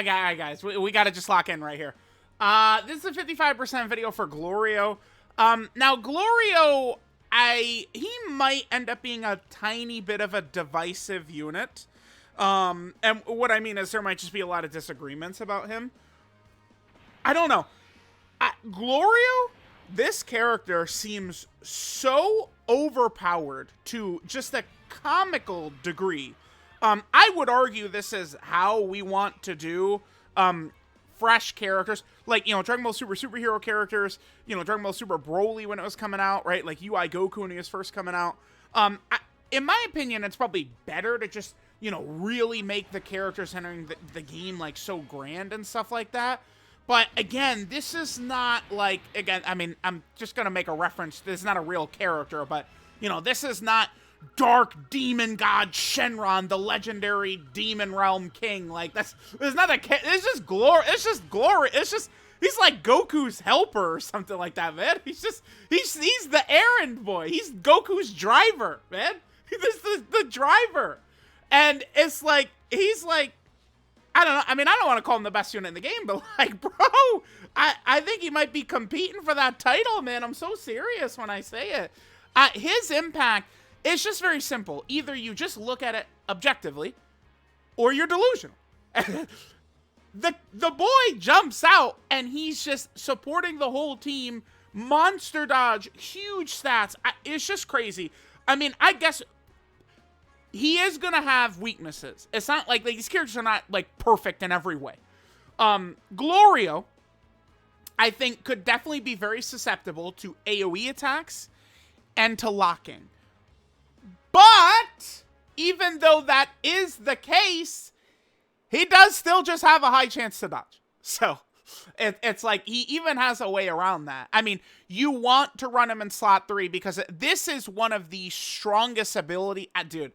guys, we got to just lock in right here. This is a 55% video for Glorio. Now Glorio, he might end up being a tiny bit of a divisive unit. And what I mean is there might just be a lot of disagreements about him. I don't know. Glorio, this character seems so overpowered to just a comical degree. I would argue this is how we want to do fresh characters, like, you know, Dragon Ball Super superhero characters, you know, Dragon Ball Super Broly when it was coming out, right? Like UI Goku when he was first coming out. In my opinion, it's probably better to just, you know, really make the characters entering the game like so grand and stuff like that. But again, this is not like, again, I mean, I'm just going to make a reference. This is not a real character, but, you know, this is not Dark Demon God Shenron, the legendary Demon Realm King. Like, it's not a, it's just glory. It's just glory. It's just, he's like Goku's helper or something like that, man. He's the errand boy. He's Goku's driver, man. He's the driver. And it's like, he's like, I don't know. I mean, I don't want to call him the best unit in the game, but like, bro, I think he might be competing for that title, man. I'm so serious when I say it. His impact is just very simple. Either you just look at it objectively, or you're delusional. The boy jumps out, and he's just supporting the whole team. Monster dodge, huge stats. It's just crazy. I mean, I guess he is going to have weaknesses. It's not like these characters are not, like, perfect in every way. Glorio, I think, could definitely be very susceptible to AoE attacks and to locking. But, even though that is the case, he does still just have a high chance to dodge. So, it's like, he even has a way around that. I mean, you want to run him in slot 3 because this is one of the strongest ability... dude,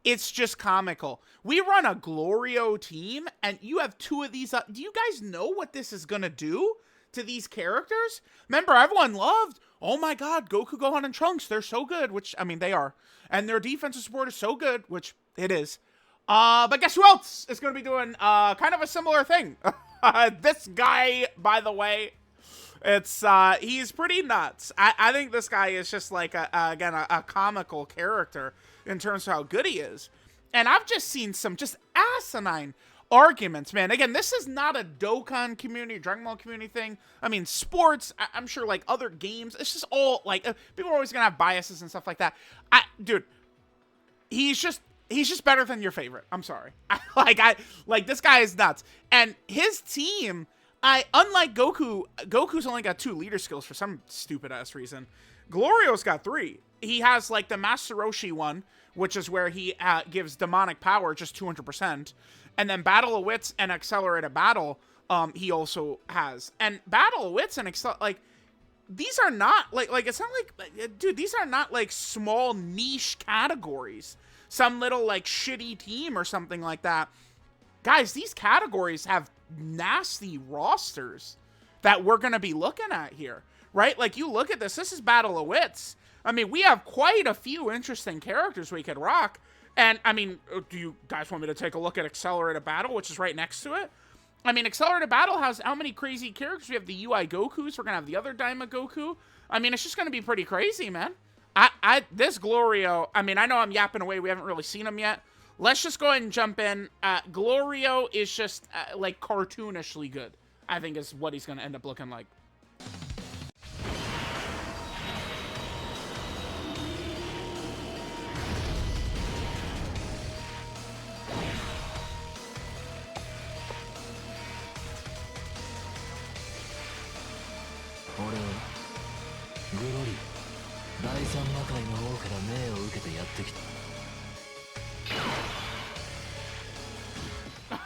it's just comical. We run a Glorio team, and you have 2 of these. Do you guys know what this is going to do to these characters? Remember, everyone loved, oh my god, Goku, Gohan, and Trunks. They're so good, which, I mean, they are. And their defensive support is so good, which it is. But guess who else is going to be doing kind of a similar thing? This guy, by the way, he's pretty nuts. I think this guy is just like, again, a comical character in terms of how good he is. And I've just seen some just asinine arguments, man. Again, this is not a Dokkan community, Dragon Ball community thing. I mean, sports, I'm sure, like, other games, it's just all, like, people are always gonna have biases and stuff like that. Dude, he's just better than your favorite. I'm sorry. Like, this guy is nuts. And his team, unlike Goku's only got 2 leader skills for some stupid-ass reason. Glorio's got 3. He has, like, the Master Roshi one, which is where he gives demonic power just 200%. And then Battle of Wits and Accelerated Battle, he also has. And Battle of Wits and these are not, like, it's not like, dude, these are not, like, small niche categories. Some little, like, shitty team or something like that. Guys, these categories have nasty rosters that we're going to be looking at here, right? Like, you look at this is Battle of Wits. I mean, we have quite a few interesting characters we could rock. And, I mean, do you guys want me to take a look at Accelerated Battle, which is right next to it? I mean, Accelerated Battle has how many crazy characters? We have the UI Gokus. We're going to have the other Daima Goku. I mean, it's just going to be pretty crazy, man. This Glorio, I mean, I know I'm yapping away. We haven't really seen him yet. Let's just go ahead and jump in. Glorio is just, like, cartoonishly good, I think is what he's going to end up looking like.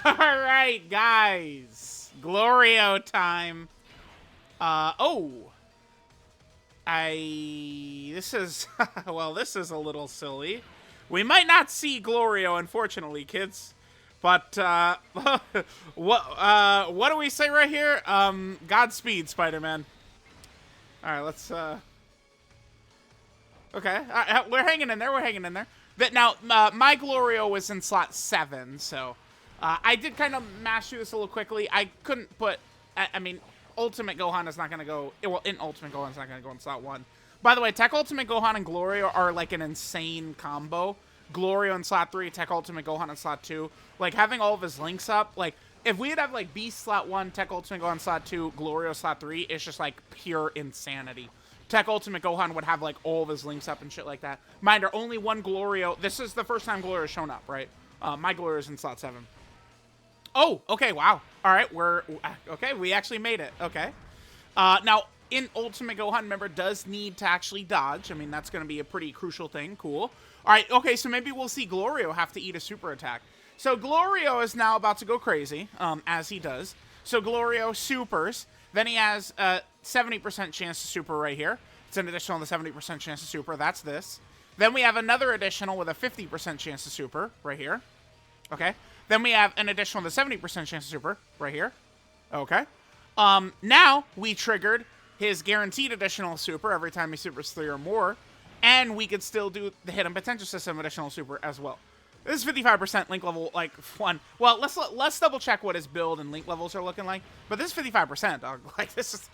Alright, guys. Glorio time. This is, well, this is a little silly. We might not see Glorio, unfortunately, kids. But, what do we say right here? Godspeed, Spider-Man. Alright, let's, okay, we're hanging in there, Now, my Glorio was in slot 7, so, I did kind of mash through this a little quickly. I couldn't put, I mean, Ultimate Gohan is not going to go, well, in Ultimate Gohan is not going to go in slot 1. By the way, Tech Ultimate Gohan and Glorio are like an insane combo. Glorio in slot 3, Tech Ultimate Gohan in slot 2. Like, having all of his links up, like, if we'd have, like, Beast slot 1, Tech Ultimate Gohan slot 2, Glorio slot 3, it's just, like, pure insanity. Tech Ultimate Gohan would have, like, all of his links up and shit like that. Mind you, only one Glorio. This is the first time Glorio's shown up, right? My Glorio's in slot 7. Oh, okay, wow. All right, okay, we actually made it. Okay. Now, in Ultimate Gohan, remember, does need to actually dodge. I mean, that's going to be a pretty crucial thing. Cool. All right, okay, so maybe we'll see Glorio have to eat a super attack. So Glorio is now about to go crazy, as he does. So Glorio supers. Then he has a 70% chance to super right here. It's an additional to 70% chance to super. That's this. Then we have another additional with a 50% chance to super right here. Okay. Then we have an additional to 70% chance to super right here. Okay. Now we triggered his guaranteed additional super every time he supers 3 or more. And we could still do the hidden potential system additional super as well. This is 55% link level, like, 1. Well, let's double check what his build and link levels are looking like. But this is 55%, dog. Like, this is...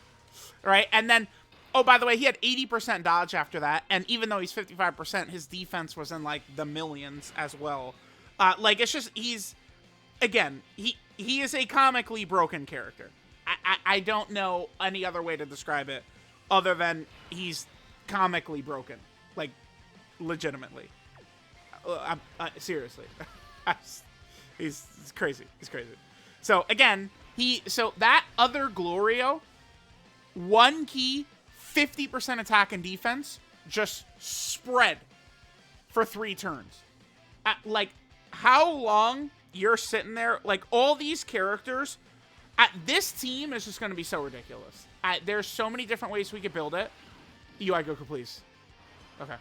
Right? And then... Oh, by the way, he had 80% dodge after that. And even though he's 55%, his defense was in, like, the millions as well. Like, it's just... He's... Again, he is a comically broken character. I don't know any other way to describe it other than he's comically broken. Like, legitimately. Seriously. He's crazy. He's crazy. So, again, so that other Glorio, 1 key, 50% attack and defense, just spread for 3 turns. Like, how long you're sitting there, like, all these characters, this team is just going to be so ridiculous. There's so many different ways we could build it. UI Goku, please. Okay.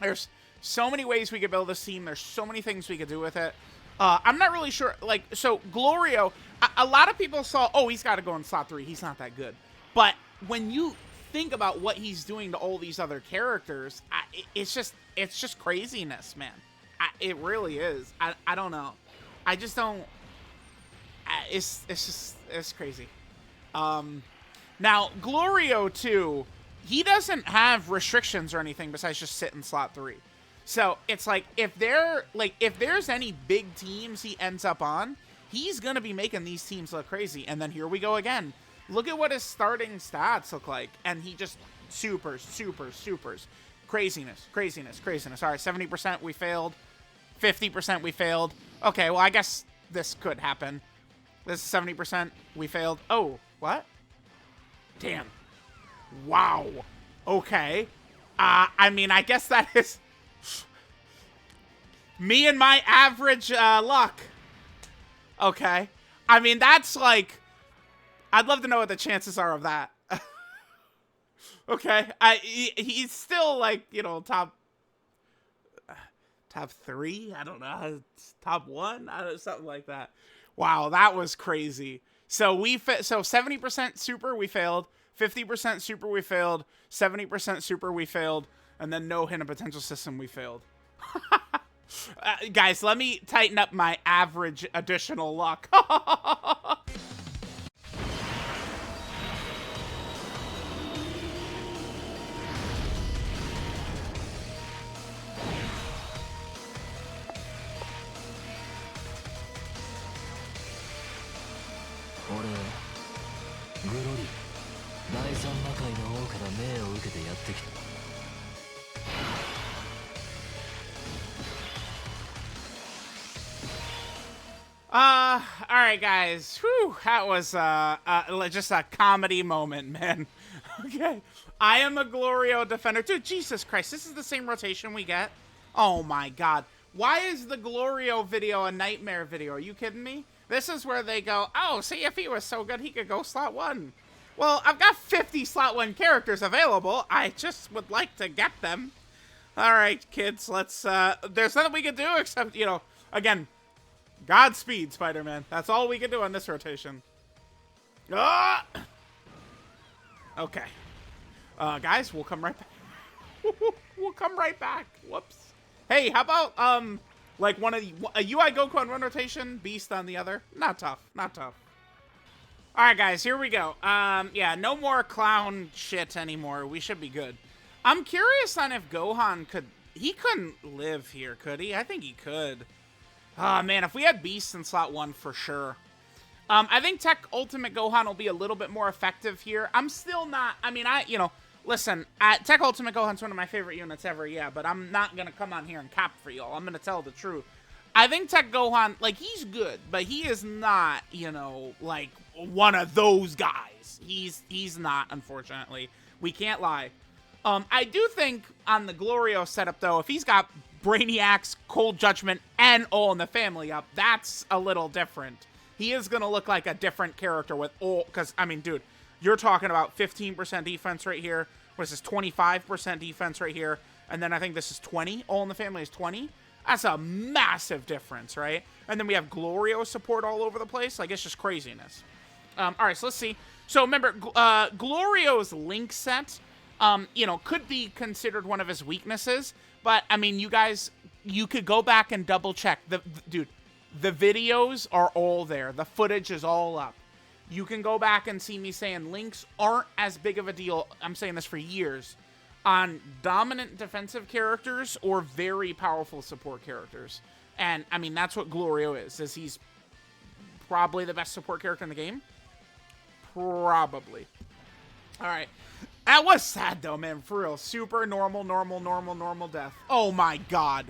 There's so many ways we could build this team. There's so many things we could do with it. I'm not really sure. Like, so Glorio, a lot of people saw, oh, he's got to go in slot 3. He's not that good. But when you think about what he's doing to all these other characters, it's just craziness, man. It really is. I don't know. I just don't. It's crazy. Now Glorio too, he doesn't have restrictions or anything besides just sit in slot 3. So it's like if there's any big teams he ends up on, he's gonna be making these teams look crazy. And then here we go again. Look at what his starting stats look like, and he just supers. Craziness. All right, 70% we failed. 50% we failed. Okay, well, I guess this could happen. This is 70%. We failed. Oh, what? Damn. Wow. Okay. I mean, I guess that is me and my average luck. Okay. I mean, that's like... I'd love to know what the chances are of that. Okay. He's still, like, you know, top 3? I don't know. Top 1? I don't know, something like that. Wow, that was crazy. So 70% super, we failed. 50% super, we failed. 70% super, we failed. And then no hidden potential system, we failed. Guys, let me tighten up my average additional luck. Alright guys, whew, that was just a comedy moment, man. Okay, I am a Glorio defender. Dude, Jesus Christ, this is the same rotation we get? Oh my god. Why is the Glorio video a nightmare video? Are you kidding me? This is where they go, oh, see, if he was so good, he could go slot 1. Well, I've got 50 slot 1 characters available. I just would like to get them. Alright, kids, let's, there's nothing we can do except, you know, again, Godspeed, Spider-Man. That's all we can do on this rotation. Ah! Okay. Guys, we'll come right back. We'll come right back. Whoops. Hey, how about, Like a UI Goku on one rotation, Beast on the other. Not tough. Not tough. All right, guys, here we go. Yeah, no more clown shit anymore. We should be good. I'm curious on if Gohan could... He couldn't live here, could he? I think he could. Oh, man, if we had Beast in slot 1, for sure. I think Tech Ultimate Gohan will be a little bit more effective here. I'm still not... I mean, listen, Tech Ultimate Gohan's one of my favorite units ever, yeah, but I'm not going to come on here and cap for y'all. I'm going to tell the truth. I think Tech Gohan, like, he's good, but he is not, you know, like, one of those guys. He's not, unfortunately. We can't lie. I do think on the Glorio setup, though, if he's got Brainiac's Cold Judgment and All in the Family up, that's a little different. He is going to look like a different character with all, because, I mean, dude, you're talking about 15% defense right here. What is this, 25% defense right here? And then I think this is 20. All in the Family is 20. That's a massive difference, right? And then we have Glorio support all over the place. Like, it's just craziness. All right, so let's see. So remember, Glorio's Link set, you know, could be considered one of his weaknesses. But, I mean, you guys, you could go back and double check. Dude, the videos are all there. The footage is all up. You can go back and see me saying links aren't as big of a deal. I'm saying this for years. On dominant defensive characters or very powerful support characters. And, I mean, that's what Glorio is he's probably the best support character in the game. Probably. All right. That was sad, though, man. For real. Super normal death. Oh, my God.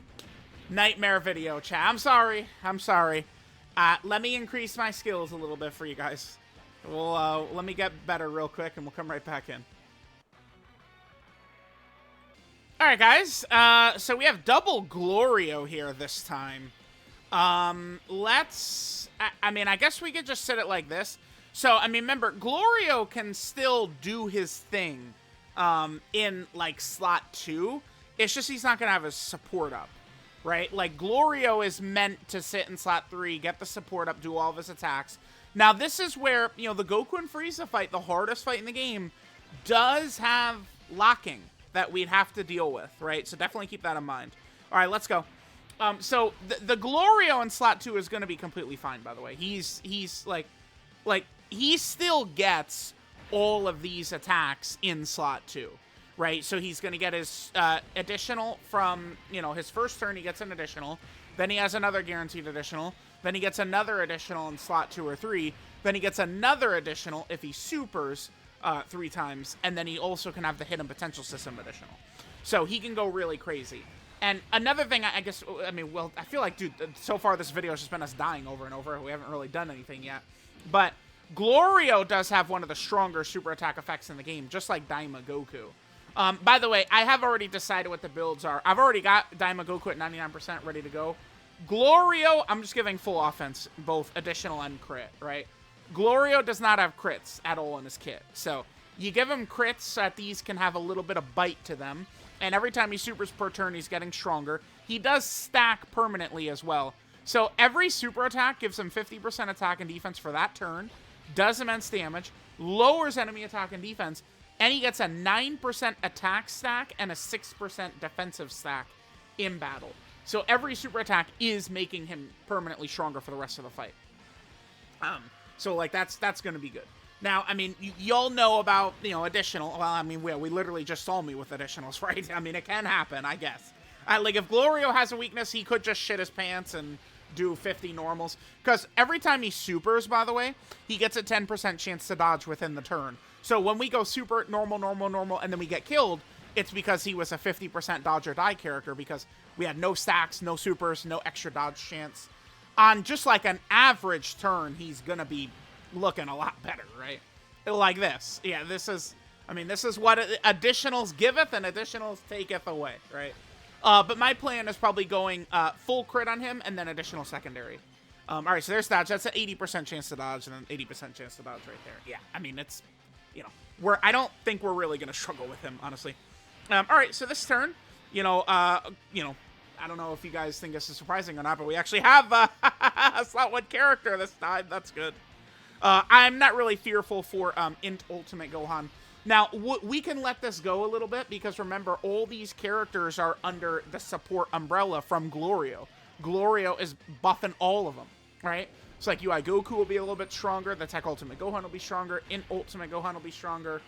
Nightmare video, chat. I'm sorry. I'm sorry. Let me increase my skills a little bit for you guys. We'll, let me get better real quick, and we'll come right back in. All right, guys. So we have double Glorio here this time. Let's... I mean, I guess we could just set it like this. So, I mean, remember, Glorio can still do his thing in, like, slot 2. It's just he's not going to have his support up, right? Like, Glorio is meant to sit in slot 3, get the support up, do all of his attacks. Now, this is where, you know, the Goku and Frieza fight, the hardest fight in the game, does have locking that we'd have to deal with, right? So definitely keep that in mind. All right, let's go. So the Glorio in slot 2 is going to be completely fine, by the way. He's like, he still gets all of these attacks in slot 2, right? So he's going to get his additional from, you know, his first turn, he gets an additional. Then he has another guaranteed additional. Then he gets another additional in slot 2 or 3. Then he gets another additional if he supers 3 times. And then he also can have the hidden potential system additional. So he can go really crazy. And another thing, I guess, I mean, well, I feel like, dude, so far this video has just been us dying over and over. We haven't really done anything yet. But Glorio does have one of the stronger super attack effects in the game, just like Daima Goku. By the way, I have already decided what the builds are. I've already got Daima Goku at 99% ready to go. Glorio, I'm just giving full offense, both additional and crit, right? Glorio does not have crits at all in his kit. So you give him crits so that these can have a little bit of bite to them. And every time he supers per turn, he's getting stronger. He does stack permanently as well. So every super attack gives him 50% attack and defense for that turn, does immense damage, lowers enemy attack and defense, and he gets a 9% attack stack and a 6% defensive stack in battle. So every super attack is making him permanently stronger for the rest of the fight. So, like, that's going to be good. Now, I mean, y'all know about, you know, additional. Well, I mean, we literally just saw me with additionals, right? I mean, it can happen, I guess. Like, if Glorio has a weakness, he could just shit his pants and do 50 normals. Because every time he supers, by the way, he gets a 10% chance to dodge within the turn. So when we go super, normal, and then we get killed, it's because he was a 50% dodge or die character because we had no stacks, no supers, no extra dodge chance. On just like an average turn, he's going to be looking a lot better, right? Like this. Yeah, this is, I mean, this is what additionals giveth and additionals taketh away, right? But my plan is probably going full crit on him and then additional secondary. All right, so there's dodge. That's an 80% chance to dodge and then 80% chance to dodge right there. Yeah, I mean, it's, you know, I don't think we're really going to struggle with him, honestly. All right, so this turn, you know, I don't know if you guys think this is surprising or not, but we actually have a slot 1 character this time. That's good. I'm not really fearful for Int Ultimate Gohan. Now, we can let this go a little bit because remember, all these characters are under the support umbrella from Glorio. Glorio is buffing all of them, right? So like UI Goku will be a little bit stronger. The Tech Ultimate Gohan will be stronger. In Ultimate Gohan will be stronger.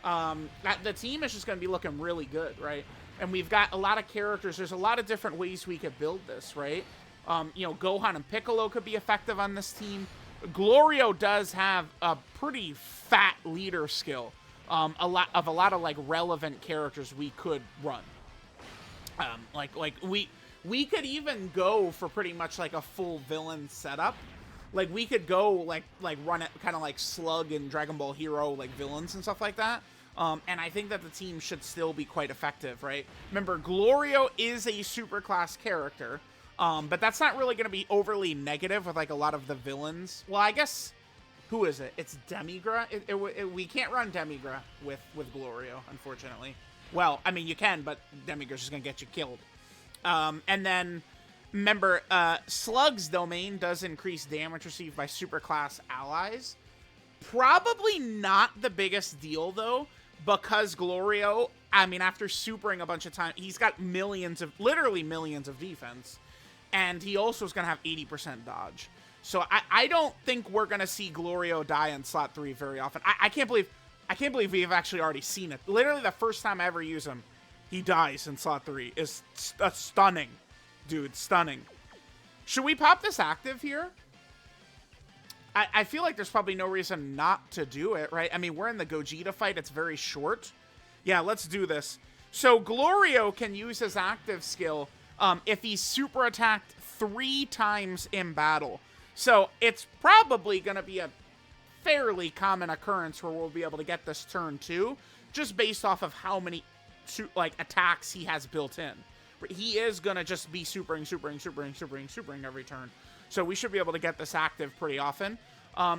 The team is just going to be looking really good, right? And we've got a lot of characters. There's a lot of different ways we could build this, right? You know, Gohan and Piccolo could be effective on this team. Glorio does have a pretty fat leader skill. A lot of like relevant characters we could run. We could even go for pretty much like a full villain setup. Like we could go like run it kind of like Slug and Dragon Ball Hero like villains and stuff like that. And I think that the team should still be quite effective, right? Remember, Glorio is a super class character, but that's not really going to be overly negative with like a lot of the villains. Well, I guess, who is it? It's Demigra. We can't run Demigra with Glorio, unfortunately. Well, I mean, you can, but Demigra's just going to get you killed. And then, remember, Slug's domain does increase damage received by superclass allies. Probably not the biggest deal, though, because Glorio, I mean, after supering a bunch of times, he's got literally millions of defense, and he also is going to have 80% dodge. So I don't think we're going to see Glorio die in slot 3 very often. I can't believe we've actually already seen it. Literally the first time I ever use him, he dies in slot 3. Is stunning. Dude, stunning. Should we pop this active here? I feel like there's probably no reason not to do it, right? I mean, we're in the Gogeta fight. It's very short. Yeah, let's do this. So Glorio can use his active skill if he's super attacked 3 times in battle. So it's probably going to be a fairly common occurrence where we'll be able to get this turn 2, just based off of how many attacks he has built in. He is going to just be supering every turn. So we should be able to get this active pretty often.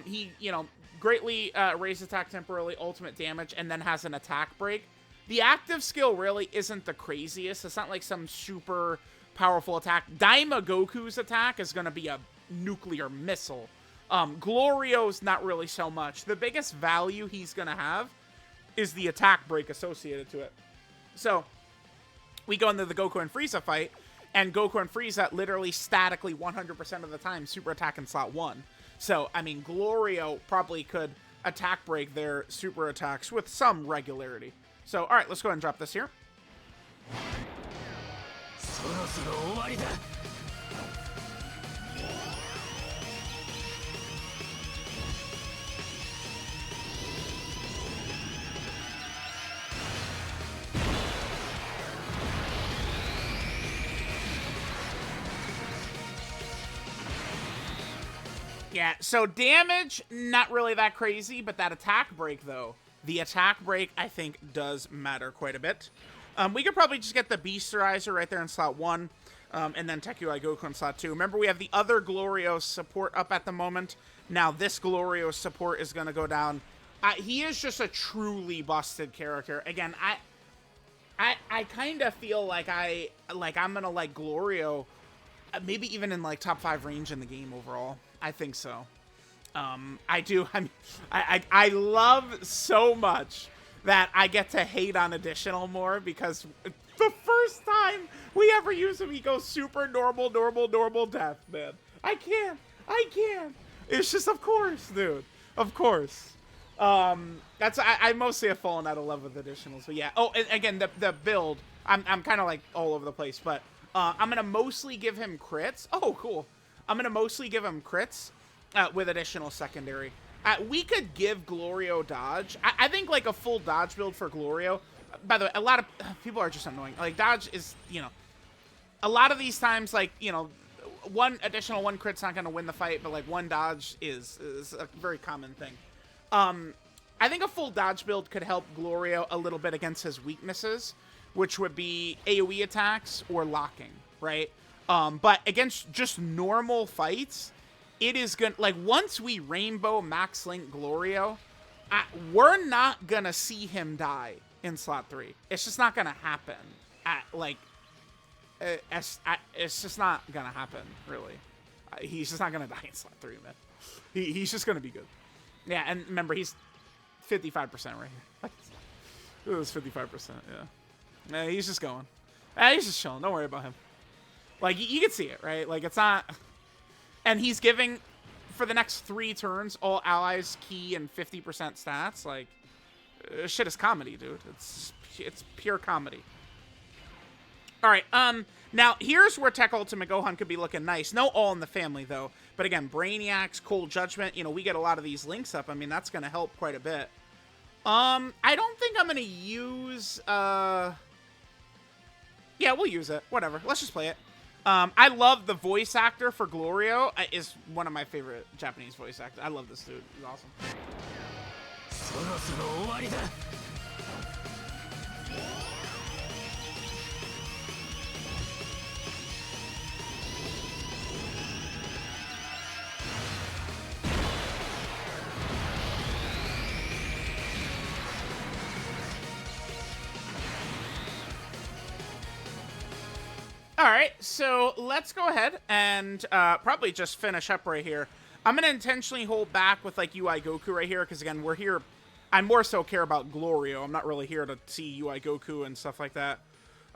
He, you know, greatly raised attack temporarily, ultimate damage, and then has an attack break. The active skill really isn't the craziest. It's not like some super powerful attack. Daima Goku's attack is going to be a nuclear missile. Glorio's not really so much. The biggest value he's going to have is the attack break associated to it. So we go into the Goku and Frieza fight, and Goku and Frieza literally statically 100% of the time super attack in slot 1. So, I mean, Glorio probably could attack break their super attacks with some regularity. So, alright, let's go ahead and drop this here. Yeah, so damage, not really that crazy, but that attack break, though. The attack break, I think, does matter quite a bit. We could probably just get the Beasterizer right there in slot 1, and then Tech UI Goku in slot 2. Remember, we have the other Glorio support up at the moment. Now, this Glorio support is going to go down. He is just a truly busted character. Again, I kind of feel like I'm going to like Glorio, maybe even in, like, top 5 range in the game overall. I think so. I do. I mean, I love so much that I get to hate on Additional more, because the first time we ever use him, he goes super normal death, man. I can't. It's just, of course, dude. Of course. I mostly have fallen out of love with Additionals, but yeah. Oh, and again, the build, I'm kind of like all over the place, but I'm gonna mostly give him crits. Oh, cool. I'm going to mostly give him crits with additional secondary. We could give Glorio dodge. I think like a full dodge build for Glorio. By the way, a lot of people are just annoying. Like dodge is, you know, a lot of these times, like, you know, one crit's not going to win the fight, but like one dodge is a very common thing. I think a full dodge build could help Glorio a little bit against his weaknesses, which would be AoE attacks or locking, right? But against just normal fights, it is gonna, like, once we Rainbow Max Link Glorio, we're not gonna see him die in slot 3. It's just not gonna happen. It's just not gonna happen, really. He's just not gonna die in slot 3, man. He's just gonna be good. Yeah, and remember, he's 55% right here. It was 55%, yeah. He's just going. He's just chilling. Don't worry about him. Like, you can see it, right? Like, it's not... And he's giving, for the next 3 turns, all allies key and 50% stats. Like, shit is comedy, dude. It's pure comedy. All right, now, here's where Tech Ultimate Gohan could be looking nice. No All in the Family, though. But again, Brainiacs, Cold Judgment, you know, we get a lot of these links up. I mean, that's going to help quite a bit. I don't think I'm going to use, yeah, we'll use it. Whatever. Let's just play it. I love the voice actor for Glorio. Is one of my favorite Japanese voice actors. I love this dude. He's awesome. All right, so let's go ahead and probably just finish up right here. I'm going to intentionally hold back with, like, UI Goku right here, because, again, we're here. I more so care about Glorio. I'm not really here to see UI Goku and stuff like that.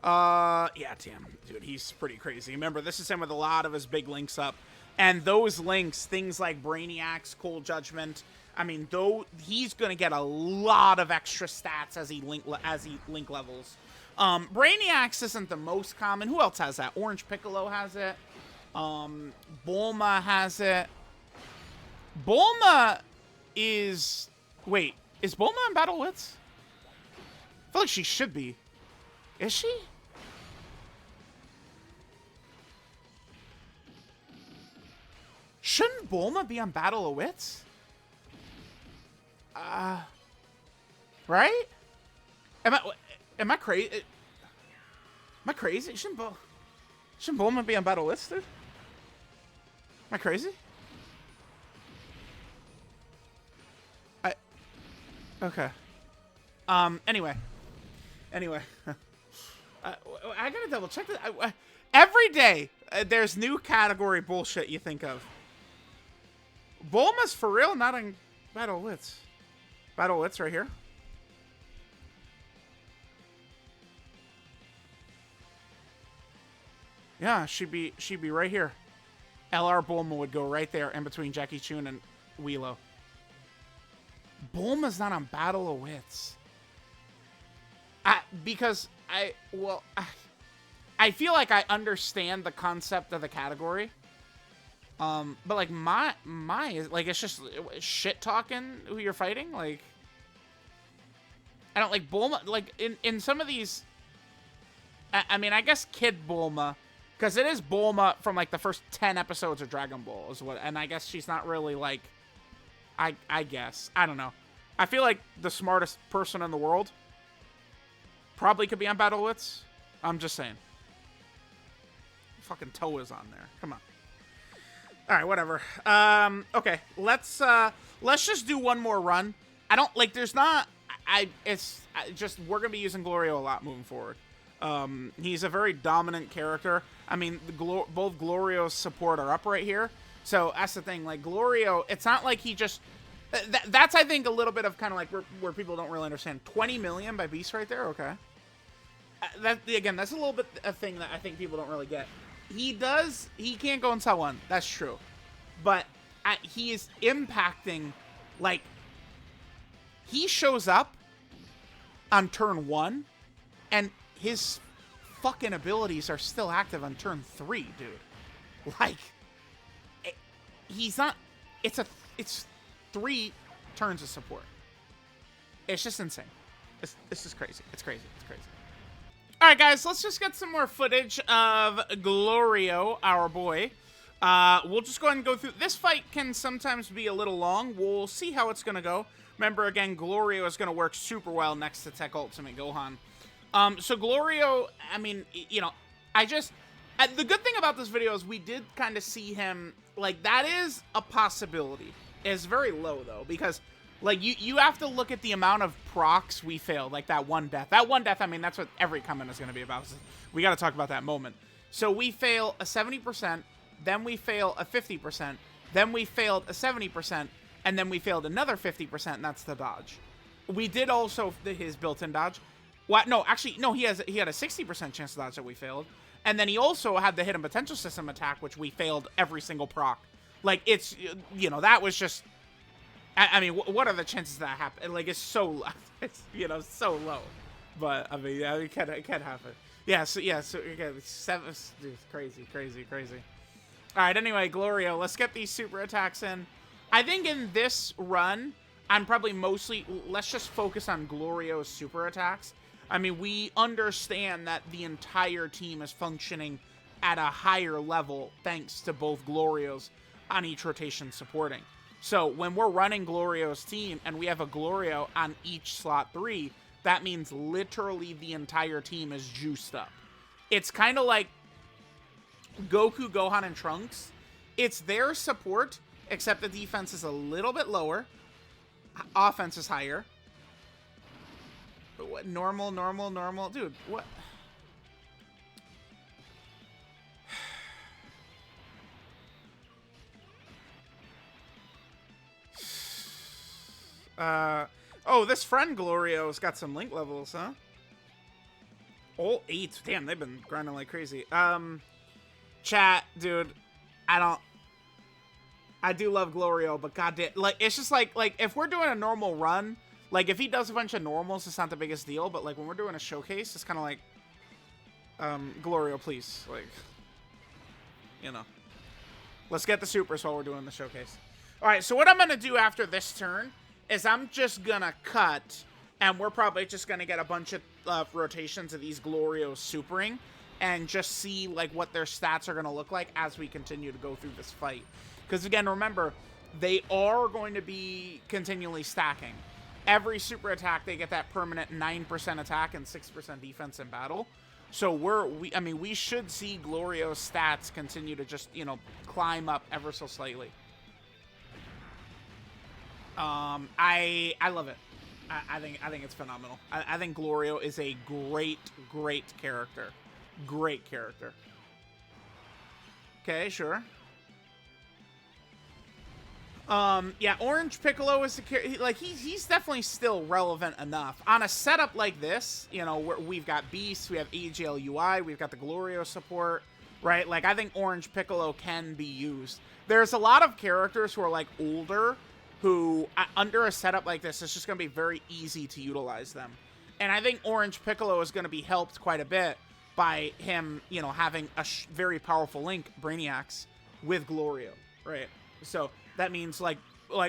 Yeah, damn, dude, he's pretty crazy. Remember, this is him with a lot of his big links up. And those links, things like Brainiacs, Cold Judgment, I mean, though he's going to get a lot of extra stats as he link levels. Brainiacs isn't the most common. Who else has that? Orange Piccolo has it. Bulma has it. Bulma is... Wait, is Bulma in Battle Wits? I feel like she should be. Is she? Shouldn't Bulma be on Battle of Wits? Right? Am I crazy? Am I crazy? Shouldn't Bulma be on Battle Wits, dude? Am I crazy? Okay. Anyway. I gotta double check that. Every day, there's new category bullshit you think of. Bulma's for real not on Battle Wits. Battle Wits right here. Yeah, she'd be right here. LR Bulma would go right there in between Jackie Chun and Wheelo. Bulma's not on Battle of Wits. Because I feel like I understand the concept of the category. But like my like it's just shit talking who you're fighting. Like I don't like Bulma. Like in some of these, I mean, I guess Kid Bulma. Because it is Bulma from, like, the first 10 episodes of Dragon Ball. And I guess she's not really, like... I guess. I don't know. I feel like the smartest person in the world probably could be on Battle Wits. I'm just saying. Fucking Toa's on there. Come on. Alright, whatever. Okay. Let's just do one more run. I don't... Like, there's not... It's just... We're going to be using Glorio a lot moving forward. He's a very dominant character. I mean, both Glorio's support are up right here. So that's the thing. Like, Glorio, it's not like he just... That's, I think, a little bit of kind of like where people don't really understand. 20 million by Beast right there? Okay. Again, that's a little bit a thing that I think people don't really get. He can't go and sell one. That's true. But he is impacting, like... He shows up on turn 1, and his fucking abilities are still active on turn 3, dude. Like, he's not... It's 3 turns of support. It's just insane. It's just crazy. It's crazy. It's crazy. All right, guys, let's just get some more footage of Glorio, our boy. We'll just go ahead and go through. This fight can sometimes be a little long. We'll see how it's going to go. Remember, again, Glorio is going to work super well next to Tech Ultimate Gohan. So Glorio, I mean, you know, the good thing about this video is we did kind of see him, like, that is a possibility. It's very low, though, because, like, you have to look at the amount of procs we failed, like that one death. That one death, I mean, that's what every comment is going to be about. So we got to talk about that moment. So we fail a 70%, then we fail a 50%, then we failed a 70%, and then we failed another 50%, and that's the dodge. We did also his built-in dodge. What? No, actually, no, he had a 60% chance to dodge that we failed. And then he also had the hidden potential system attack, which we failed every single proc. Like, it's, you know, that was just, I mean, what are the chances that happen? Like, it's so low. It's, you know, so low. But, I mean, yeah, it can happen. Yeah, so again, dude, crazy. All right, anyway, Glorio, let's get these super attacks in. I think in this run, I'm probably mostly, let's just focus on Glorio's super attacks. I mean, we understand that the entire team is functioning at a higher level thanks to both Glorios on each rotation supporting. So when we're running Glorio's team and we have a Glorio on each slot 3, that means literally the entire team is juiced up. It's kind of like Goku, Gohan, and Trunks. It's their support, except the defense is a little bit lower. Offense is higher. But what? Normal. Dude, what? Oh, this friend Glorio's got some link levels, huh? All 8. Damn, they've been grinding like crazy. Chat, dude, I do love Glorio, but goddamn, like, it's just like, if we're doing a normal run, like, if he does a bunch of normals, it's not the biggest deal, but, like, when we're doing a showcase, it's kind of like, Glorio, please, like, you know, let's get the supers while we're doing the showcase. All right, so what I'm going to do after this turn is I'm just going to cut, and we're probably just going to get a bunch of rotations of these Glorios supering, and just see, like, what their stats are going to look like as we continue to go through this fight. Because, again, remember, they are going to be continually stacking. Every super attack, they get that permanent 9% attack and 6% defense in battle. So we should see Glorio's stats continue to just, you know, climb up ever so slightly. I love it. I think it's phenomenal. I think Glorio is a great character. Great character. Okay, sure. Yeah, Orange Piccolo is like he's definitely still relevant enough on a setup like this. You know, where we've got Beast, we have AGL UI, we've got the Glorio support, right? Like, I think Orange Piccolo can be used. There's a lot of characters who are like older, who under a setup like this, it's just going to be very easy to utilize them. And I think Orange Piccolo is going to be helped quite a bit by him, you know, having a very powerful link, Brainiacs, with Glorio, right? So that means, like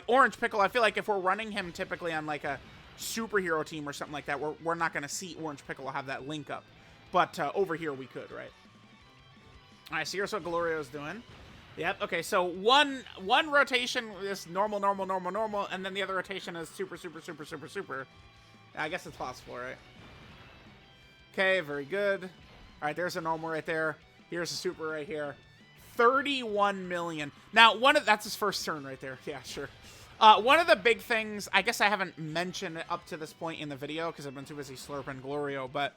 Orange Piccolo, I feel like if we're running him typically on, like, a superhero team or something like that, we're not going to see Orange Piccolo have that link up. But over here we could, right? All right, so here's what Glorio's doing. Yep, okay, so one rotation is normal, and then the other rotation is super. I guess it's possible, right? Okay, very good. All right, there's a normal right there. Here's a super right here. 31 million. Now, that's his first turn right there. Yeah, sure. One of the big things, I guess I haven't mentioned it up to this point in the video because I've been too busy slurping Glorio, but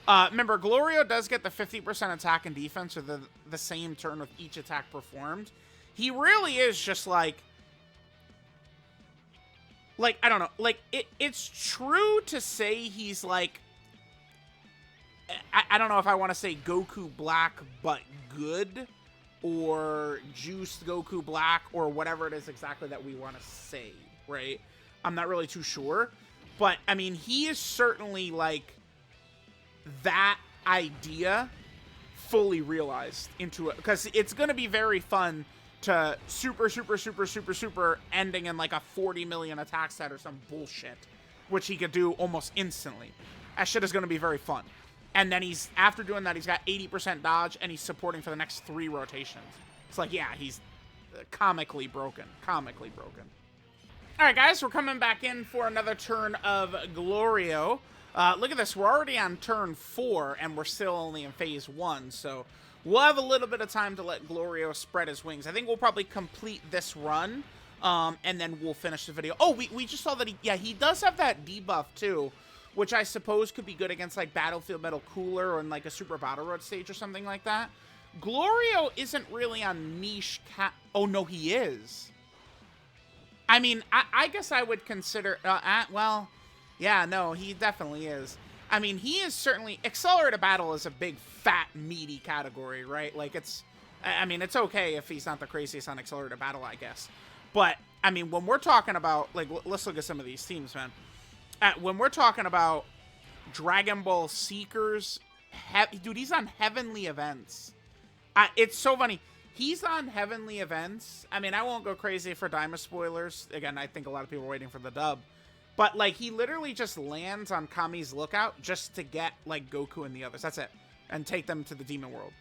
remember, Glorio does get the 50% attack and defense with the same turn with each attack performed. He really is just like, I don't know, like, it's true to say he's like, I don't know if I want to say Goku Black, but good, or juiced Goku Black, or whatever it is exactly that we want to say, right? I'm not really too sure, but, I mean, he is certainly, like, that idea fully realized into it, because it's going to be very fun to super ending in, like, a 40 million attack set or some bullshit, which he could do almost instantly. That shit is going to be very fun. And then after doing that, he's got 80% dodge, and he's supporting for the next 3 rotations. It's like, yeah, he's comically broken. All right, guys, we're coming back in for another turn of Glorio. Look at this. We're already on turn 4, and we're still only in phase 1, so we'll have a little bit of time to let Glorio spread his wings. I think we'll probably complete this run, and then we'll finish the video. Oh, we just saw that he does have that debuff, too, which I suppose could be good against, like, Battlefield Metal Cooler or in, like, a Super Battle Road stage or something like that. Glorio isn't really on niche Oh, no, he is. I mean, I guess I would consider... well, yeah, no, he definitely is. I mean, he is certainly... Accelerated Battle is a big, fat, meaty category, right? Like, it's... I mean, it's okay if he's not the craziest on Accelerated Battle, I guess. But, I mean, when we're talking about... Like, let's look at some of these teams, man. When we're talking about Dragon Ball Seekers... Dude, he's on Heavenly Events. It's so funny. He's on Heavenly Events. I mean, I won't go crazy for Daima spoilers. Again, I think a lot of people are waiting for the dub. But, like, he literally just lands on Kami's Lookout just to get, like, Goku and the others. That's it. And take them to the Demon World.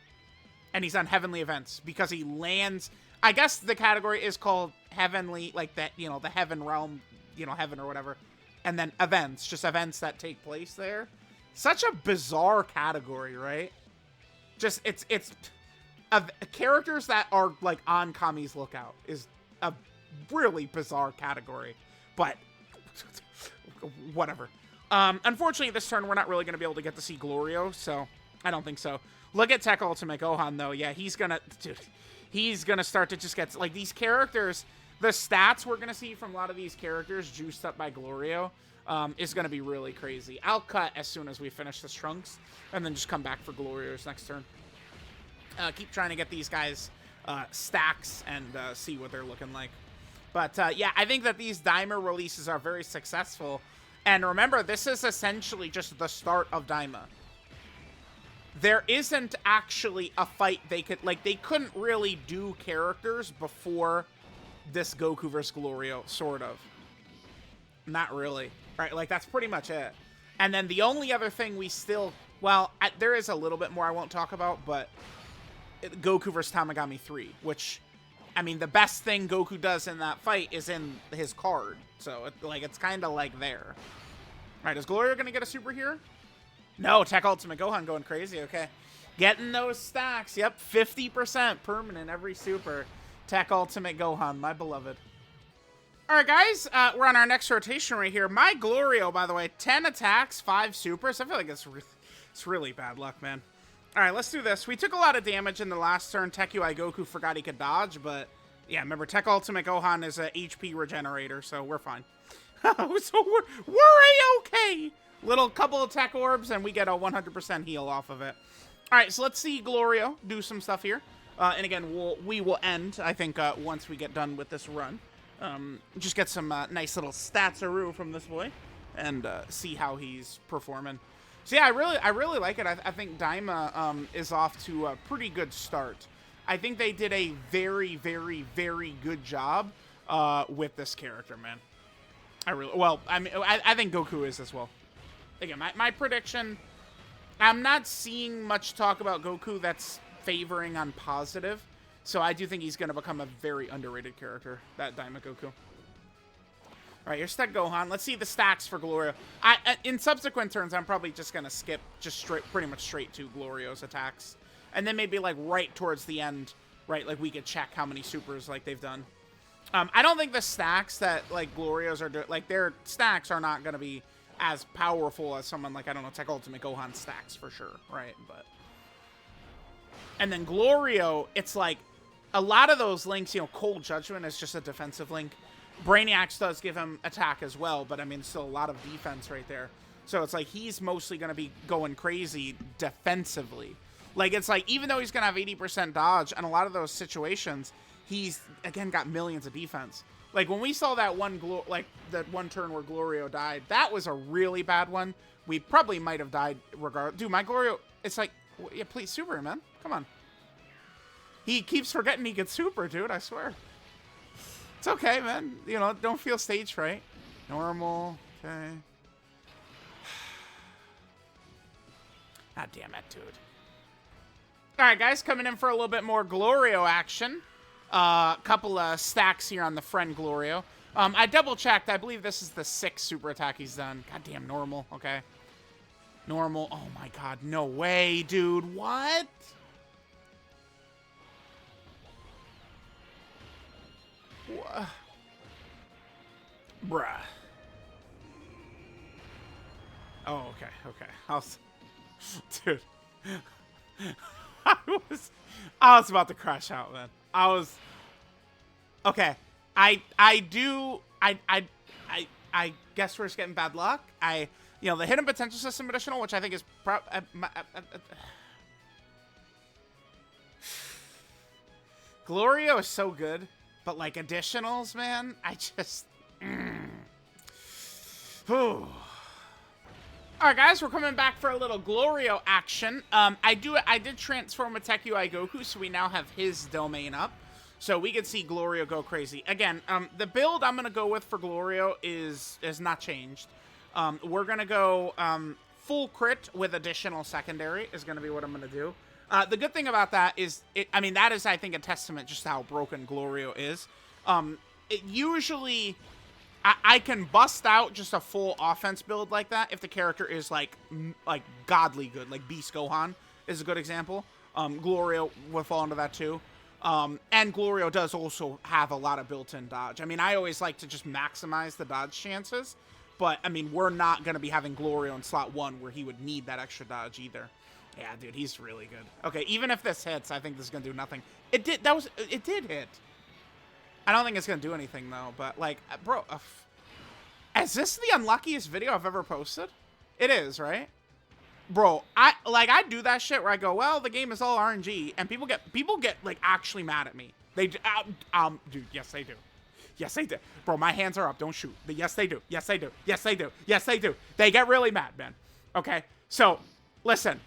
And he's on Heavenly Events because he lands... I guess the category is called Heavenly, like, that, you know, the Heaven Realm, you know, Heaven or whatever. And then Events, just events that take place there. Such a bizarre category, right? Just, it's characters that are, like, on Kami's Lookout is a really bizarre category. But... whatever. Unfortunately, this turn, we're not really going to be able to get to see Glorio, so I don't think so. Look at Tech Ultimate Gohan, though. Yeah, he's going to... Dude, he's going to start to just get... Like, these characters, the stats we're going to see from a lot of these characters juiced up by Glorio is going to be really crazy. I'll cut as soon as we finish this Trunks, and then just come back for Glorio's next turn. Keep trying to get these guys stacks and see what they're looking like. But, yeah, I think that these Daima releases are very successful. And remember, this is essentially just the start of Daima. There isn't actually a fight they could... Like, they couldn't really do characters before this Goku vs. Glorio, sort of. Not really. Right, like, that's pretty much it. And then the only other thing we still... Well, there is a little bit more I won't talk about, but... Goku vs. Tamagami 3, which... I mean, the best thing Goku does in that fight is in his card. So, it's kind of like there. All right, is Glorio going to get a super here? No, Tech Ultimate Gohan going crazy. Okay. Getting those stacks. Yep, 50% permanent every super. Tech Ultimate Gohan, my beloved. All right, guys, we're on our next rotation right here. My Glorio, by the way, 10 attacks, 5 supers. I feel like it's really bad luck, man. All right, let's do this. We took a lot of damage in the last turn. Tech UI Goku forgot he could dodge, but yeah, remember, Tech Ultimate Gohan is a HP regenerator, so we're fine. So we're A-okay. Little couple of tech orbs, and we get a 100% heal off of it. All right, so let's see Glorio do some stuff here. And again, we will end, I think, once we get done with this run. Just get some nice little stats-a-roo from this boy, and see how he's performing. So yeah, I really like it. I think Daima is off to a pretty good start. I think they did a very, very, very good job with this character, man. I think Goku is as well. Again, my prediction, I'm not seeing much talk about Goku that's favoring on positive. So I do think he's going to become a very underrated character, that Daima Goku. All right, here's Tech Gohan. Let's see the stacks for Glorio. In subsequent turns, I'm probably just going to skip just pretty much straight to Glorio's attacks. And then maybe, like, right towards the end, right, like, we could check how many supers, like, they've done. I don't think the stacks that, like, Glorio's are doing, like, their stacks are not going to be as powerful as someone like, I don't know, Tech Ultimate Gohan stacks for sure, right? But... And then Glorio, it's like, a lot of those links, you know, Cold Judgment is just a defensive link. Brainiacs does give him attack as well, but I mean, still a lot of defense right there. So it's like he's mostly going to be going crazy defensively. Like, it's like, even though he's going to have 80% dodge, and a lot of those situations, he's, again, got millions of defense. Like, when we saw that one turn where Glorio died, that was a really bad one. We probably might have died regardless. Dude, my Glorio, it's like, yeah, please, super, man. Come on. He keeps forgetting he gets super, dude, I swear. It's okay, man. You know, don't feel stage fright. Normal. Okay. God damn it, dude. All right, guys, coming in for a little bit more Glorio action. Couple of stacks here on the friend Glorio. I double-checked. I believe this is the 6th super attack he's done. God damn, normal. Okay. Normal. Oh, my God. No way, dude. What? Bruh. Oh, okay, okay. Dude. I was about to crash out, man. Okay. I guess we're just getting bad luck. You know, the hidden potential system additional, which I think is Glorio is so good, but like additionals, man, I just Whew. Alright guys, we're coming back for a little Glorio action. I did transform a Tech UI Goku, so we now have his domain up. So we can see Glorio go crazy. Again, the build I'm gonna go with for Glorio is not changed. We're gonna go full crit with additional secondary is gonna be what I'm gonna do. The good thing about that is, I mean, that is, I think, a testament just to how broken Glorio is. It usually, I can bust out just a full offense build like that if the character is like godly good, like Beast Gohan is a good example. Glorio would fall into that too. And Glorio does also have a lot of built-in dodge. I mean, I always like to just maximize the dodge chances, but I mean, we're not going to be having Glorio in slot 1 where he would need that extra dodge either. Yeah, dude, he's really good. Okay, even if this hits, I think this is going to do nothing. It did hit. I don't think it's going to do anything, though. But, like, bro, is this the unluckiest video I've ever posted? It is, right? Bro, I do that shit where I go, well, the game is all RNG, and people get, like, actually mad at me. They, dude, yes, they do. Yes, they do. Bro, my hands are up. Don't shoot. But yes, they do. Yes, they do. Yes, they do. Yes, they do. They get really mad, man. Okay? So, listen.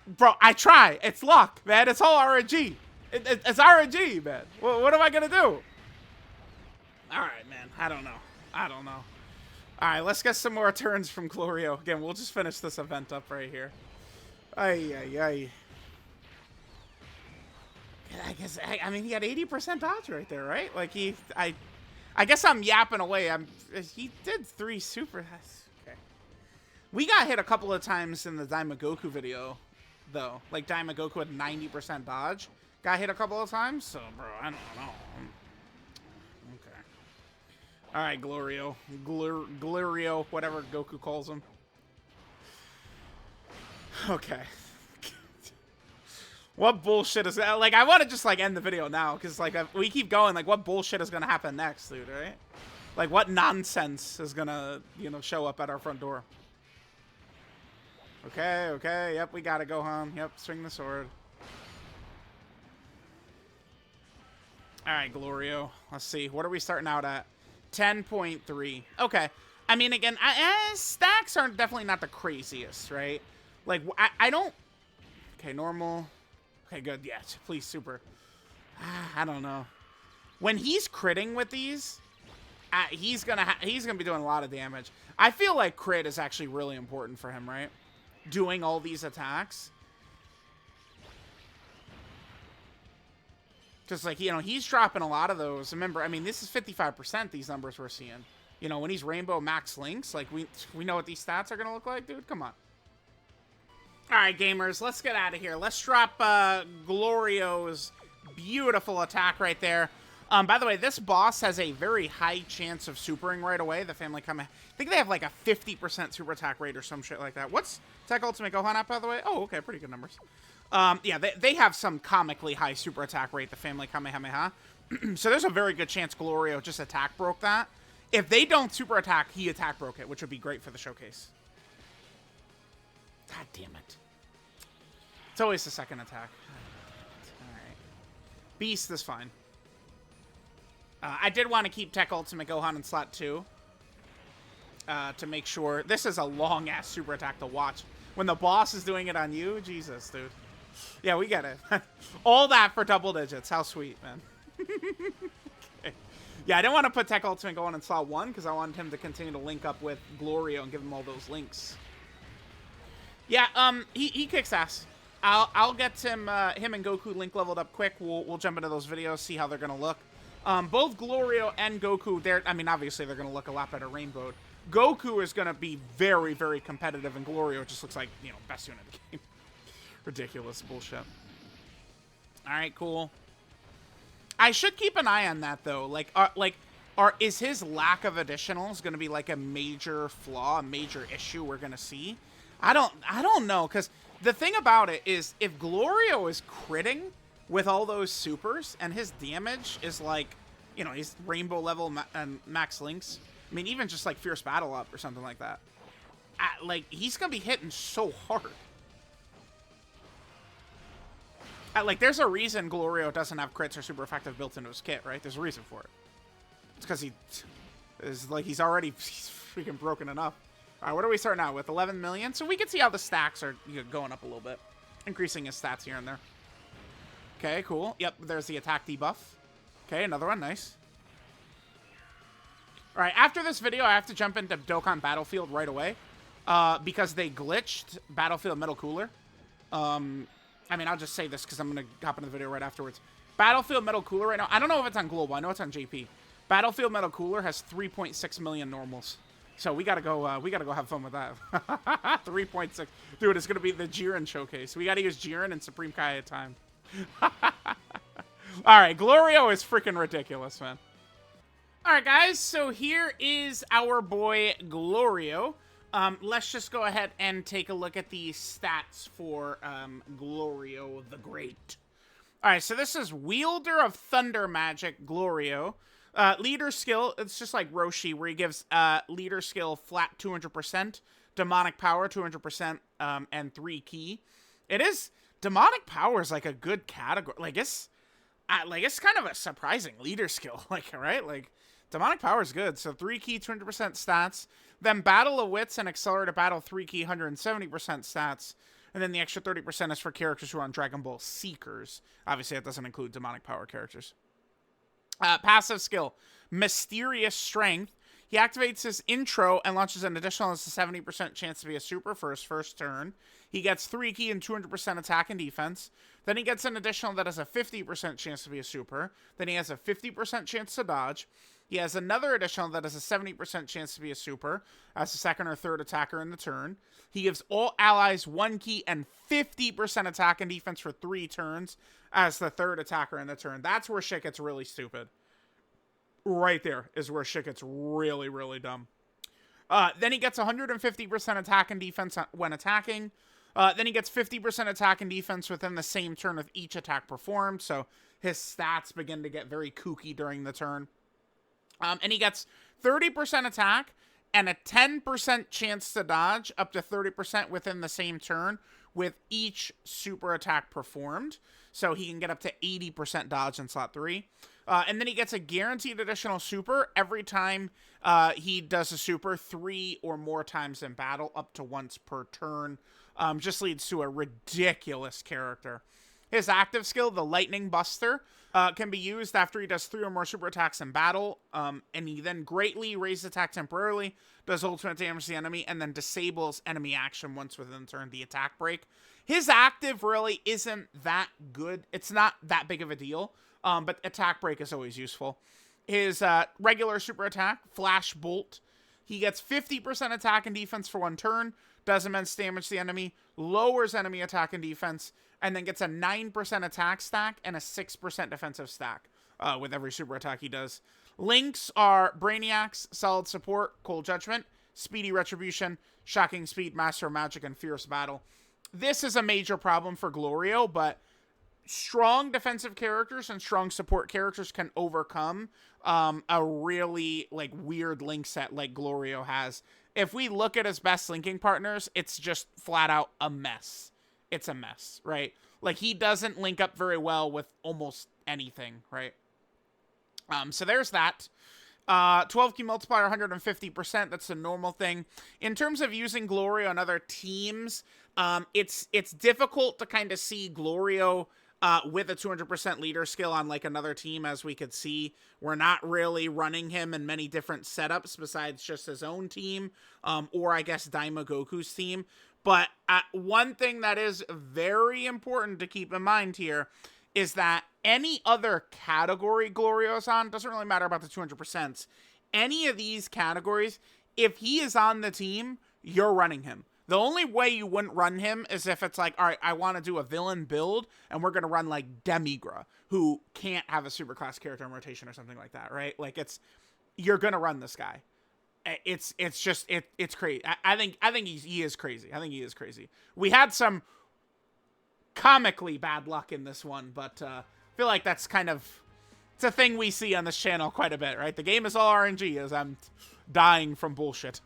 Bro, I try. It's luck, man. It's all RNG. It's RNG, man. What am I going to do? All right, man. I don't know. All right, let's get some more turns from Glorio. Again, we'll just finish this event up right here. Ay. I mean, he had 80% dodge right there, right? Like, I guess I'm yapping away. He did 3 super... Okay. We got hit a couple of times in the Daimagoku video, though. Like, Daimagoku had 90% dodge. Got hit a couple of times, so, bro, I don't know. Okay. Alright, Glorio. Glorio, whatever Goku calls him. Okay. What bullshit is that? Like, I want to just, like, end the video now, because, like, we keep going. Like, what bullshit is going to happen next, dude, right? Like, what nonsense is going to, you know, show up at our front door? Okay, yep, we gotta go home. Yep, swing the sword. Alright, Glorio. Let's see. What are we starting out at? 10.3. Okay. I mean, again, stacks aren't definitely not the craziest, right? Like, I don't... Okay, normal. Okay, good. Yes, please, super. I don't know. When he's critting with these, he's gonna be doing a lot of damage. I feel like crit is actually really important for him, right? Doing all these attacks. Because, like, you know, he's dropping a lot of those. Remember, I mean, this is 55%, these numbers we're seeing. You know, when he's Rainbow Max Links, like, we know what these stats are going to look like, dude. Come on. All right, gamers, let's get out of here. Let's drop Glorio's beautiful attack right there. By the way, this boss has a very high chance of supering right away. The family I think they have like a 50% super attack rate or some shit like that. What's Tech Ultimate Gohan at, by the way? Oh, okay, pretty good numbers. Yeah, they have some comically high super attack rate, the family Kamehameha. So there's a very good chance Glorio just attack broke that. If they don't super attack, he attack broke it, which would be great for the showcase. God damn it. It's always the second attack. Alright. Beast is fine. I did want to keep Tech Ultimate Gohan in slot 2. To make sure. This is a long-ass super attack to watch. When the boss is doing it on you, Jesus, dude. Yeah, we get it. All that for double digits. How sweet, man. Okay. Yeah, I didn't want to put Tech Ultimate Gohan in slot 1 because I wanted him to continue to link up with Glorio and give him all those links. Yeah, he kicks ass. I'll get him and Goku link leveled up quick. We'll jump into those videos, see how they're gonna look. Both Glorio and Goku, I mean, obviously they're gonna look a lot better rainbowed. Goku is gonna be very, very competitive, and Glorio just looks like, you know, best unit in the game. Ridiculous bullshit. All right, cool. I should keep an eye on that though. Is his lack of additionals gonna be like a major flaw, a major issue we're gonna see? I don't know, because the thing about it is, if Glorio is critting with all those supers and his damage is like, you know, he's rainbow level and max links, I mean, even just like Fierce Battle Up or something like that. Like, he's gonna be hitting so hard. Like, there's a reason Glorio doesn't have crits or super effective built into his kit, right? There's a reason for it. It's because he's already freaking broken enough. All right, what are we starting out with? 11 million? So we can see how the stacks are going up a little bit. Increasing his stats here and there. Okay, cool. Yep, there's the attack debuff. Okay, another one. Nice. All right, after this video, I have to jump into Dokkan Battlefield right away. Because they glitched Battlefield Metal Cooler. I mean, I'll just say this because I'm going to hop into the video right afterwards. Battlefield Metal Cooler right now. I don't know if it's on Global. I know it's on JP. Battlefield Metal Cooler has 3.6 million normals. So we gotta go have fun with that. 3.6. Dude, it's gonna be the Jiren showcase. We gotta use Jiren and Supreme Kai at a time. Alright, Glorio is freaking ridiculous, man. Alright, guys, so here is our boy Glorio. Let's just go ahead and take a look at the stats for Glorio the Great. Alright, so this is Wielder of Thunder Magic Glorio. Leader skill, it's just like Roshi, where he gives leader skill flat 200%, demonic power 200%, and 3 key. It is, demonic power is like a good category. Like it's kind of a surprising leader skill, like, right? Like, demonic power is good. So 3 key, 200% stats. Then Battle of Wits and Accelerated Battle, 3 key, 170% stats. And then the extra 30% is for characters who are on Dragon Ball Seekers. Obviously, that doesn't include demonic power characters. Passive skill, Mysterious Strength. He activates his intro and launches an additional 70% chance to be a super for his first turn. He gets 3 key and 200% attack and defense. Then he gets an additional that has a 50% chance to be a super. Then he has a 50% chance to dodge. He has another additional that has a 70% chance to be a super as the second or third attacker in the turn. He gives all allies 1 key and 50% attack and defense for 3 turns as the third attacker in the turn. That's where shit gets really stupid. Right there is where shit gets really, really dumb. Then he gets 150% attack and defense when attacking. Then he gets 50% attack and defense within the same turn with each attack performed. So his stats begin to get very kooky during the turn. And he gets 30% attack and a 10% chance to dodge up to 30% within the same turn with each super attack performed. So he can get up to 80% dodge in slot 3. And then he gets a guaranteed additional super every time he does a super 3 or more times in battle, up to once per turn. Just leads to a ridiculous character. His active skill, the Lightning Buster, can be used after he does 3 or more super attacks in battle. And he then greatly raises attack temporarily, does ultimate damage to the enemy, and then disables enemy action once within the turn, the attack break. His active really isn't that good. It's not that big of a deal. But attack break is always useful. His regular super attack, Flash Bolt, he gets 50% attack and defense for 1 turn, does immense damage to the enemy, lowers enemy attack and defense, and then gets a 9% attack stack and a 6% defensive stack with every super attack he does. Links are Brainiacs, Solid Support, Cold Judgment, Speedy Retribution, Shocking Speed, Master of Magic, and Fierce Battle. This is a major problem for Glorio, but strong defensive characters and strong support characters can overcome a really like weird link set like Glorio has. If we look at his best linking partners, it's just flat out a mess. It's a mess, right? Like, he doesn't link up very well with almost anything, right? So there's that. 12 key multiplier, 150%. That's a normal thing. In terms of using Glorio on other teams, it's difficult to kind of see Glorio with a 200% leader skill on like another team. As we could see, we're not really running him in many different setups besides just his own team, or I guess Daima Goku's team. But one thing that is very important to keep in mind here is that any other category Glorio's on, doesn't really matter about the 200%. Any of these categories, if he is on the team, you're running him. The only way you wouldn't run him is if it's like, all right, I want to do a villain build, and we're going to run like Demigra, who can't have a superclass character in rotation or something like that, right? Like, you're going to run this guy. It's crazy. I think he is crazy. I think he is crazy. We had some comically bad luck in this one, but I feel like that's kind of It's a thing we see on this channel quite a bit, right? The game is all RNG as I'm dying from bullshit.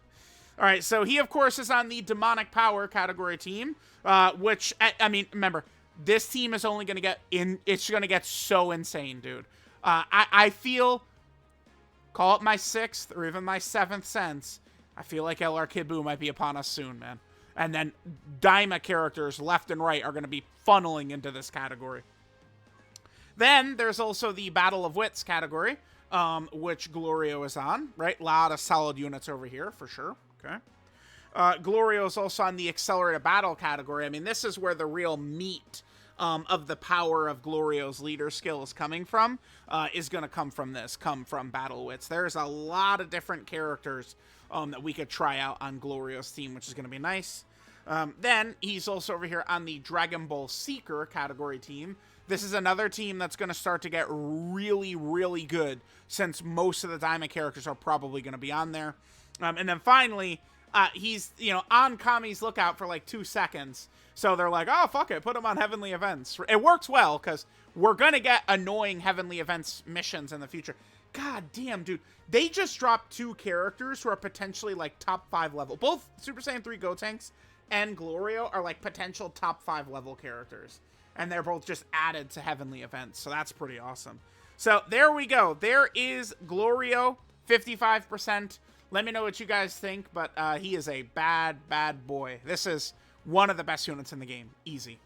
All right, so he, of course, is on the Demonic Power category team, which, I mean, remember, this team is only going to get it's going to get so insane, dude. I feel, call it my 6th or even my 7th sense, I feel like LR Kid Buu might be upon us soon, man. And then Daima characters left and right are going to be funneling into this category. Then there's also the Battle of Wits category, which Glorio is on, right? A lot of solid units over here, for sure. Okay. Glorio is also on the Accelerated Battle category. I mean, this is where the real meat of the power of Glorio's leader skill is coming from, is going to come from Battle Wits. There's a lot of different characters that we could try out on Glorio's team, which is going to be nice. Then he's also over here on the Dragon Ball Seeker category team. This is another team that's going to start to get really, really good, since most of the Diamond characters are probably going to be on there. And then finally, he's, on Kami's lookout for like 2 seconds. So they're like, oh, fuck it, put him on Heavenly Events. It works well, because we're going to get annoying Heavenly Events missions in the future. God damn, dude. They just dropped 2 characters who are potentially like top 5 level. Both Super Saiyan 3 Gotenks and Glorio are like potential top 5 level characters. And they're both just added to Heavenly Events. So that's pretty awesome. So there we go. There is Glorio, 55%. Let me know what you guys think. But he is a bad, bad boy. This is one of the best units in the game. Easy.